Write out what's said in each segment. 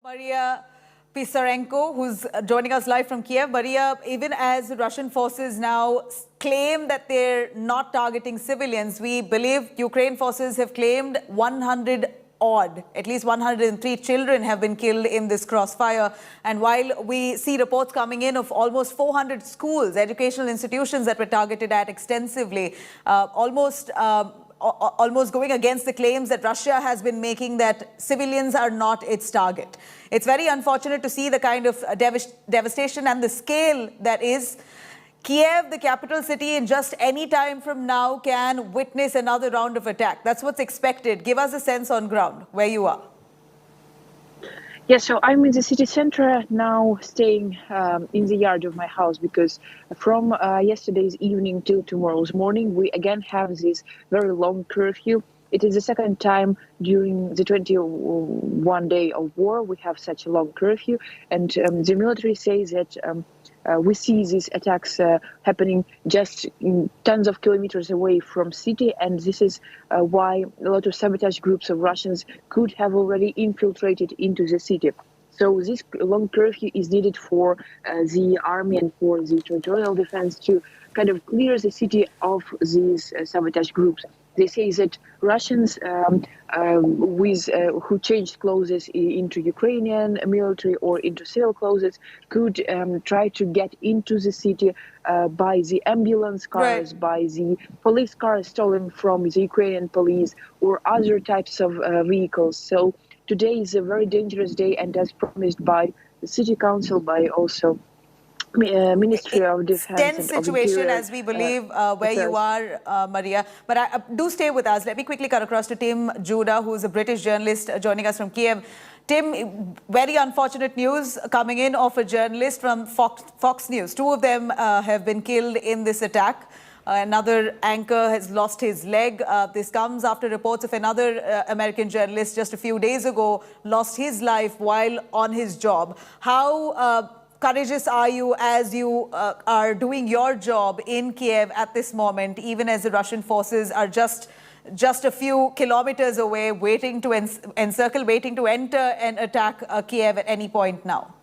Maria Pysarenko, who's joining us live from Kyiv. Maria, even as Russian forces now claim that they're not targeting civilians, we believe Ukraine forces have claimed 100 odd, at least 103 children have been killed in this crossfire. And while we see reports coming in of almost 400 schools, educational institutions that were targeted at extensively, almost going against the claims that Russia has been making that civilians are not its target. It's very unfortunate to see the kind of devastation and the scale that is. Kyiv, the capital city, in just any time from now can witness another round of attack. That's what's expected. Give us a sense on ground where you are. Yeah, so I'm in the city center now, staying in the yard of my house, because from yesterday's evening till tomorrow's morning, we again have this very long curfew. It is the second time during the 21 day of war we have such a long curfew, and the military says that we see these attacks happening just tons of kilometers away from city, and this is why a lot of sabotage groups of Russians could have already infiltrated into the city. So this long curfew is needed for the army and for the territorial defense to kind of clear the city of these sabotage groups. They say that Russians who changed clothes into Ukrainian military or into civil clothes could try to get into the city by the ambulance cars, Right, by the police cars stolen from the Ukrainian police, or other types of vehicles. So today is a very dangerous day, and as promised by the city council, by also Ministry of Defense tense and of situation, Interior, as we believe where you are, Maria. But do stay with us. Let me quickly cut across to Tim Judah, who's a British journalist joining us from Kyiv. Tim, very unfortunate news coming in of a journalist from Fox News. Two of them have been killed in this attack. Another anchor has lost his leg. This comes after reports of another American journalist just a few days ago lost his life while on his job. How courageous are you as you are doing your job in Kyiv at this moment, even as the Russian forces are just a few kilometers away, waiting to encircle, waiting to enter and attack Kyiv at any point now?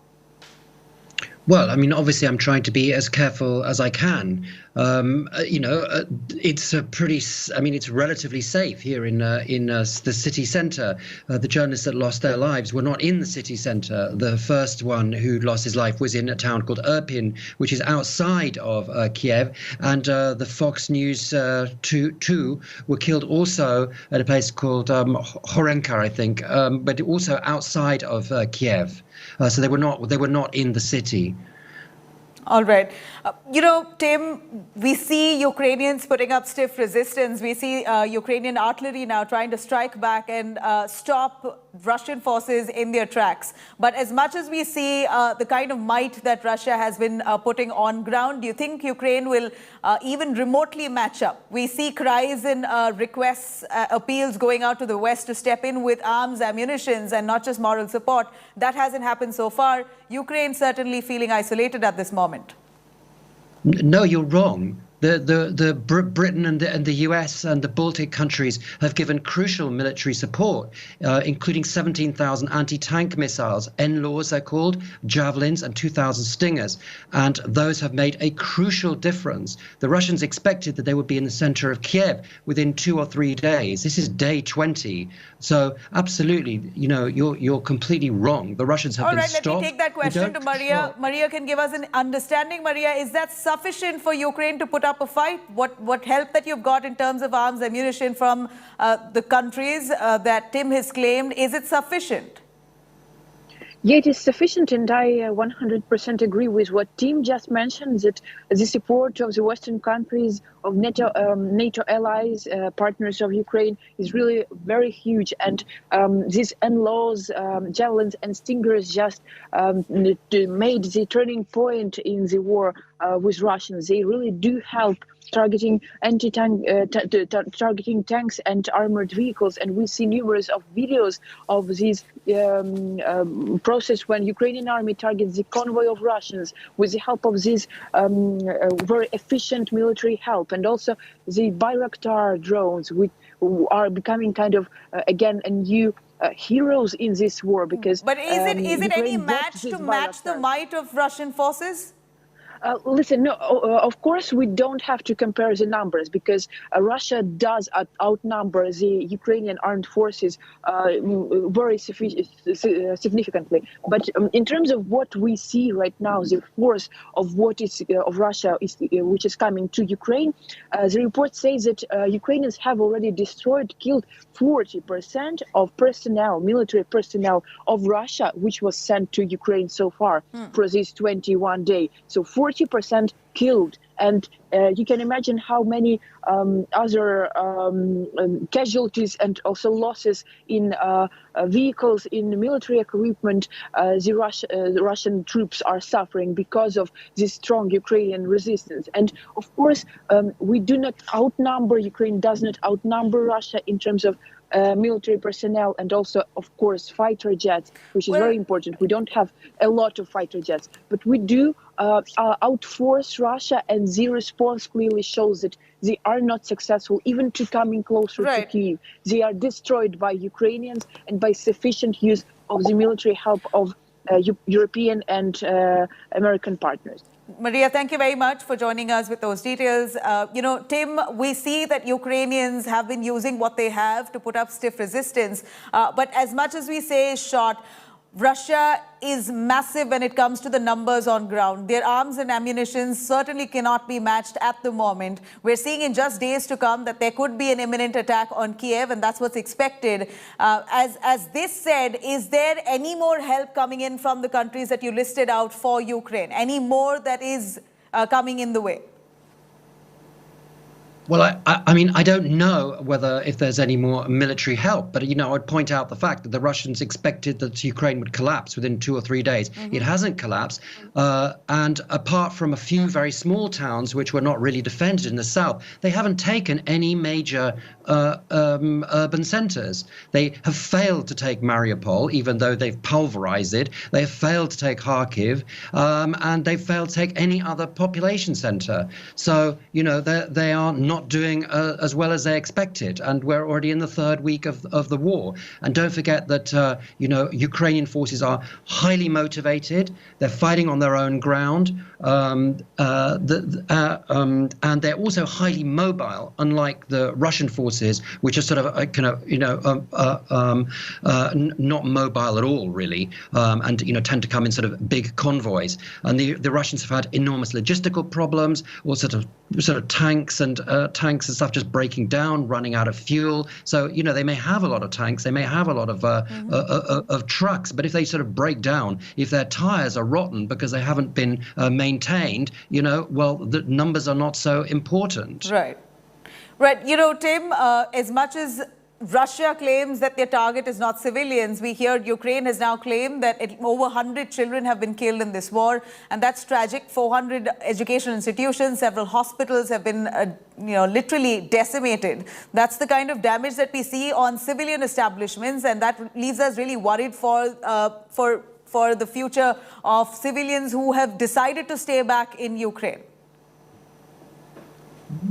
Well, I mean, obviously, I'm trying to be as careful as I can. It's it's relatively safe here in the city centre. The journalists that lost their lives were not in the city centre. The first one who lost his life was in a town called Irpin, which is outside of Kyiv. And the Fox News two were killed also at a place called Horenka, I think, but also outside of Kyiv. So they were not in the city. All right. Tim, we see Ukrainians putting up stiff resistance. We see Ukrainian artillery now trying to strike back and stop Russian forces in their tracks. But as much as we see the kind of might that Russia has been putting on ground, do you think Ukraine will even remotely match up? We see cries and requests, appeals going out to the West to step in with arms, ammunitions, and not just moral support. That hasn't happened so far. Ukraine certainly feeling isolated at this moment. No, you're wrong. Britain and the US and the Baltic countries have given crucial military support, including 17,000 anti-tank missiles, NLAWs they're called, Javelins, and 2,000 Stingers. And those have made a crucial difference. The Russians expected that they would be in the center of Kyiv within 2 or 3 days. This is day 20. So absolutely, you're completely wrong. The Russians have been stopped. All right, let me take that question to Maria. Maria can give us an understanding. Maria, is that sufficient for Ukraine to put up a fight? What help that you've got in terms of arms, ammunition from the countries that Tim has claimed, is it sufficient? Yeah, it is sufficient, and I 100% agree with what Tim just mentioned, that the support of the Western countries, of NATO allies, partners of Ukraine, is really very huge. And these NLAWs, Javelins and Stingers just made the turning point in the war with Russians. They really do help targeting targeting tanks and armored vehicles, and we see numerous of videos of this process when Ukrainian army targets the convoy of Russians with the help of this very efficient military help, and also the Bayraktar drones, which are becoming kind of again a new heroes in this war, because But is it any Ukraine bought match this to match the Bayraktar. might of Russian forces? Listen, no, of course we don't have to compare the numbers, because Russia does outnumber the Ukrainian armed forces very significantly. But in terms of what we see right now, the force of what is of Russia which is coming to Ukraine, the report says that Ukrainians have already destroyed, killed 40% of personnel, military personnel of Russia, which was sent to Ukraine so far for this 21 day. So 40% killed, and you can imagine how many other casualties and also losses in vehicles, in military equipment the Russian troops are suffering because of this strong Ukrainian resistance. And of course, we do not outnumber, Ukraine does not outnumber Russia in terms of military personnel, and also, of course, fighter jets, which is very important. We don't have a lot of fighter jets, but we do outforce Russia, and the response clearly shows that they are not successful even to coming closer to Kyiv. They are destroyed by Ukrainians and by sufficient use of the military help of European and American partners. Maria, thank you very much for joining us with those details. Tim, we see that Ukrainians have been using what they have to put up stiff resistance. But as much as we say is short, Russia is massive when it comes to the numbers on ground. Their arms and ammunition certainly cannot be matched at the moment. We're seeing in just days to come that there could be an imminent attack on Kyiv, and that's what's expected. As this said, is there any more help coming in from the countries that you listed out for Ukraine? Any more that is coming in the way? Well, I mean, I don't know if there's any more military help, but, I'd point out the fact that the Russians expected that Ukraine would collapse within 2 or 3 days. It hasn't collapsed. And apart from a few very small towns, which were not really defended in the south, they haven't taken any major urban centers. They have failed to take Mariupol, even though they've pulverized it. They have failed to take Kharkiv, and they've failed to take any other population center. So, they are not doing as well as they expected, and we're already in the third week of the war. And don't forget that Ukrainian forces are highly motivated. They're fighting on their own ground, and they're also highly mobile, unlike the Russian forces, which are sort of not mobile at all, really, and tend to come in sort of big convoys. And the Russians have had enormous logistical problems, all sort of tanks and stuff just breaking down, running out of fuel. So they may have a lot of tanks, they may have a lot of trucks, but if they sort of break down, if their tires are rotten because they haven't been maintained, well, the numbers are not so important. Right. Tim, as much as Russia claims that their target is not civilians, we hear Ukraine has now claimed that over 100 children have been killed in this war, and that's tragic. 400 education institutions, several hospitals have been literally decimated. That's the kind of damage that we see on civilian establishments, and that leaves us really worried for the future of civilians who have decided to stay back in Ukraine.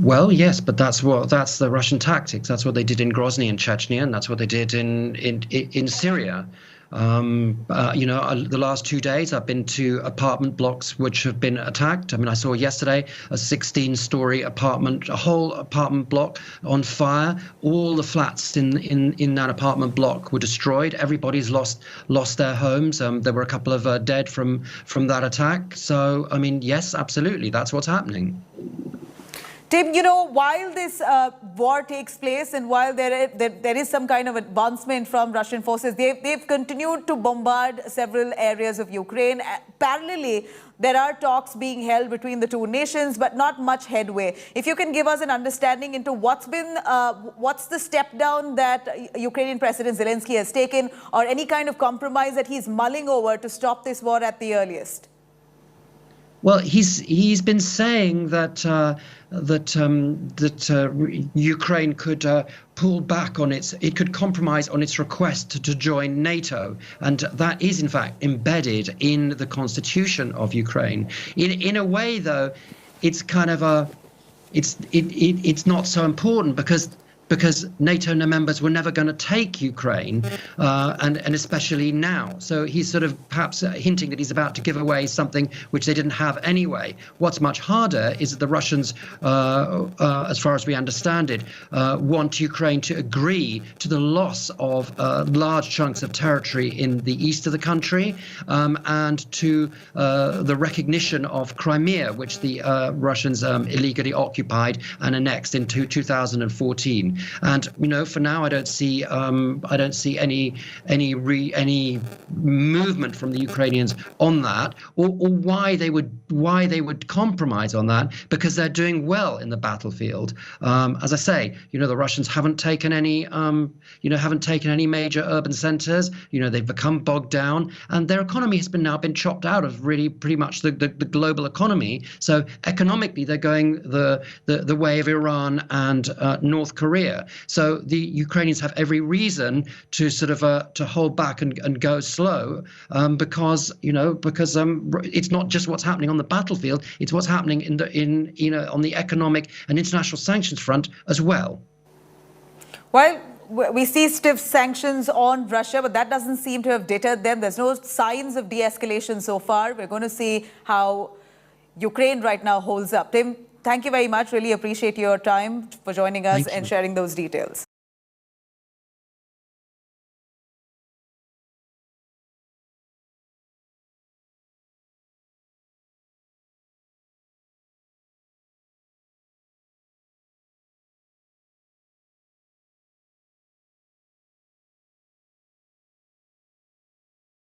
Well, yes, but that's the Russian tactics. That's what they did in Grozny in Chechnya, and that's what they did in Syria. The last 2 days I've been to apartment blocks which have been attacked. I mean, I saw yesterday a 16-story apartment, a whole apartment block on fire. All the flats in that apartment block were destroyed. Everybody's lost their homes. There were a couple of dead from that attack. So, I mean, yes, absolutely, that's what's happening. Tim, while this war takes place and while there is some kind of advancement from Russian forces, they've continued to bombard several areas of Ukraine. Parallelly, there are talks being held between the two nations, but not much headway. If you can give us an understanding into what's the step down that Ukrainian President Zelensky has taken, or any kind of compromise that he's mulling over to stop this war at the earliest. Well, he's been saying that Ukraine could pull back on it could compromise on its request to join NATO, and that is in fact embedded in the constitution of Ukraine. In a way, though, it's kind of it's not so important, because because NATO members were never going to take Ukraine, and especially now. So he's sort of perhaps hinting that he's about to give away something which they didn't have anyway. What's much harder is that the Russians, as far as we understand it, want Ukraine to agree to the loss of large chunks of territory in the east of the country, and to the recognition of Crimea, which the Russians illegally occupied and annexed in 2014. And for now, I don't see any movement from the Ukrainians on that, or why they would compromise on that, because they're doing well in the battlefield. As I say, the Russians haven't taken any major urban centers. They've become bogged down, and their economy has now been chopped out of really pretty much the global economy. So economically, they're going the way of Iran and North Korea. So the Ukrainians have every reason to sort of to hold back and go slow, because it's not just what's happening on the battlefield; it's what's happening on the economic and international sanctions front as well. Well, we see stiff sanctions on Russia, but that doesn't seem to have deterred them. There's no signs of de-escalation so far. We're going to see how Ukraine right now holds up. Tim, thank you very much. Really appreciate your time for joining us and sharing those details.